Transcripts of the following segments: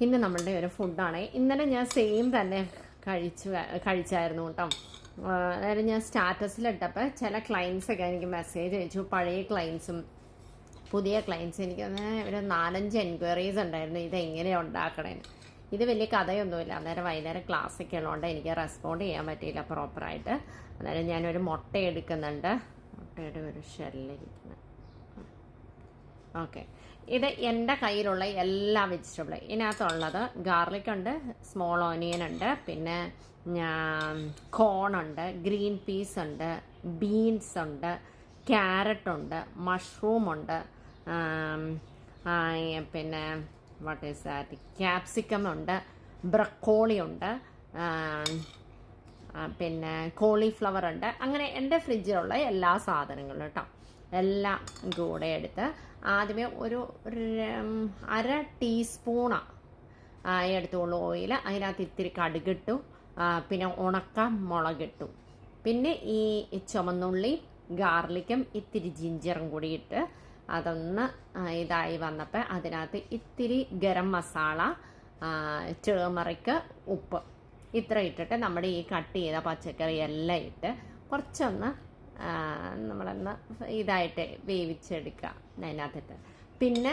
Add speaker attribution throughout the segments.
Speaker 1: ഇന്ന് നമ്മളുടെ ഒരു ഫുഡാണ്. ഇന്നലെ ഞാൻ സെയിം തന്നെ കഴിച്ചായിരുന്നു കേട്ടോ. അതായത് ഞാൻ സ്റ്റാറ്റസിലിട്ടപ്പോൾ ചില ക്ലയൻസൊക്കെ എനിക്ക് മെസ്സേജ് അയച്ചു. പഴയ ക്ലയൻസും പുതിയ ക്ലയൻസ് എനിക്ക് ഒരു 4-5 എൻക്വയറീസ് ഉണ്ടായിരുന്നു ഇതെങ്ങനെയാണ് ഉണ്ടാക്കണേന്ന്. ഇത് വലിയ കഥയൊന്നുമില്ല. അന്നേരം വൈകുന്നേരം ക്ലാസ്സൊക്കെ ഉള്ളതുകൊണ്ട് എനിക്ക് റെസ്പോണ്ട് ചെയ്യാൻ പറ്റിയില്ല പ്രോപ്പറായിട്ട്. അന്നേരം ഞാനൊരു മുട്ട എടുക്കുന്നുണ്ട്. മുട്ടയുടെ ഒരു ഷെല്ലിരിക്കുന്നത്. ഓക്കെ, ഇത് എൻ്റെ കയ്യിലുള്ള എല്ലാ വെജിറ്റബിളും ഇതിനകത്തുള്ളത് ഗാർലിക് ഉണ്ട്, സ്മോൾ ഓനിയൻ ഉണ്ട്, പിന്നെ കോണുണ്ട്, ഗ്രീൻ പീസ് ഉണ്ട്, ബീൻസ് ഉണ്ട്, ക്യാരറ്റ് ഉണ്ട്, മഷ്റൂം ഉണ്ട്, പിന്നെ വാട്ട് ഈസ് ദാറ്റ് ക്യാപ്സിക്കം ഉണ്ട്, ബ്രക്കോളി ഉണ്ട്, പിന്നെ കോളിഫ്ലവർ ഉണ്ട്. അങ്ങനെ എൻ്റെ ഫ്രിഡ്ജിലുള്ള എല്ലാ സാധനങ്ങളും കേട്ടോ എല്ലാം കൂടെ എടുത്ത് ആദ്യമേ ഒരു 1/2 ടീസ്പൂണാണ് എടുത്തോളൂ ഓയിൽ. അതിനകത്ത് ഇത്തിരി കടുകിട്ടു, പിന്നെ ഉണക്ക മുളകിട്ടു, പിന്നെ ഈ ചുമന്നുള്ളി ഗാർലിക്കും ഇത്തിരി ജിഞ്ചറും കൂടി ഇട്ട് അതൊന്ന് ഇതായി വന്നപ്പോൾ അതിനകത്ത് ഇത്തിരി ഗരം മസാല, ടേമറിക്ക്, ഉപ്പ് ഇത്ര ഇട്ടിട്ട് നമ്മുടെ ഈ കട്ട് ചെയ്ത പച്ചക്കറി എല്ലാം ഇട്ട് കുറച്ചൊന്ന് നമ്മളൊന്ന് ഇതായിട്ട് വേവിച്ചെടുക്കുക അതിനകത്തിട്ട്. പിന്നെ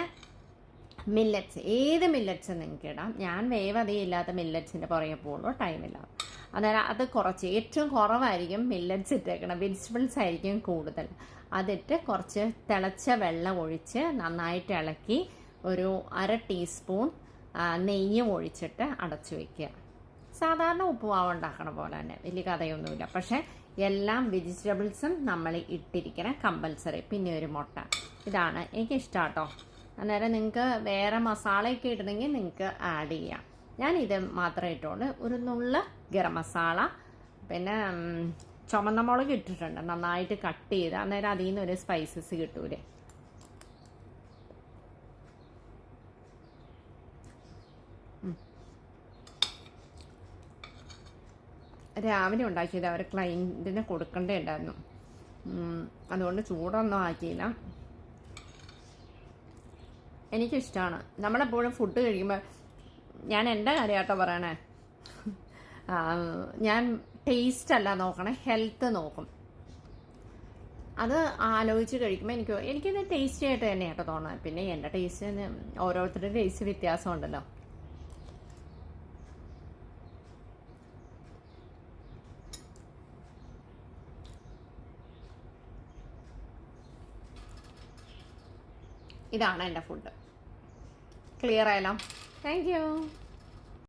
Speaker 1: മില്ലറ്റ്സ്, ഏത് മില്ലറ്റ്സ് നിങ്ങൾക്ക് ഇടാം. ഞാൻ വേവ് അധികം ഇല്ലാത്ത മില്ലറ്റ്സിൻ്റെ പുറകെ പോകുള്ളൂ, ടൈമില്ല. അന്നേരം അത് കുറച്ച് ഏറ്റവും കുറവായിരിക്കും മില്ലറ്റ്സ് ഇട്ടേക്കണം, വെജിറ്റബിൾസ് ആയിരിക്കും കൂടുതൽ. അതിട്ട് കുറച്ച് തിളച്ച വെള്ളം ഒഴിച്ച് നന്നായിട്ട് ഇളക്കി ഒരു 1/2 ടീസ്പൂൺ നെയ്യും ഒഴിച്ചിട്ട് അടച്ചു വയ്ക്കുക. സാധാരണ ഉപ്പുമാവ് ഉണ്ടാക്കണ പോലെ തന്നെ, വലിയ കഥയൊന്നുമില്ല. പക്ഷേ എല്ലാം വെജിറ്റബിൾസും നമ്മൾ ഇട്ടിരിക്കണം കമ്പൽസറി. പിന്നെ ഒരു മുട്ട. ഇതാണ് എനിക്കിഷ്ടം കേട്ടോ. അന്നേരം നിങ്ങൾക്ക് വേറെ മസാലയൊക്കെ ഇടണമെങ്കിൽ നിങ്ങൾക്ക് ആഡ് ചെയ്യാം. ഞാൻ ഇത് മാത്രമേ ഇട്ടുള്ളൂ. ഒരു നുള്ള ഗരം മസാല, പിന്നെ ചുമന്ന മുളക് ഇട്ടിട്ടുണ്ട് നന്നായിട്ട് കട്ട് ചെയ്ത്. അന്നേരം അതിൽ നിന്ന് ഒരു സ്പൈസസ് കിട്ടൂലേ. രാവിലെ ഉണ്ടാക്കിയത് അവർ ക്ലയൻറ്റിന് കൊടുക്കേണ്ടേ ഉണ്ടായിരുന്നു. അതുകൊണ്ട് ചൂടൊന്നും ആക്കിയില്ല. എനിക്കിഷ്ടമാണ്. നമ്മളെപ്പോഴും ഫുഡ് കഴിക്കുമ്പോൾ ഞാൻ എൻ്റെ കാര്യമാട്ടോ പറയണേ, ഞാൻ ടേസ്റ്റ് അല്ല നോക്കണേ, ഹെൽത്ത് നോക്കും. അത് ആലോചിച്ച് കഴിക്കുമ്പോൾ എനിക്കിത് ടേസ്റ്റി ആയിട്ട് തന്നെയാട്ടോ തോന്നുന്നത്. പിന്നെ എൻ്റെ ടേസ്റ്റിന് ഓരോരുത്തരുടെ ടേസ്റ്റ് വ്യത്യാസമുണ്ടല്ലോ. ഇതാണ് എൻ്റെ ഫുഡ്. ക്ലിയർ ആയല്ലോ? Thank you.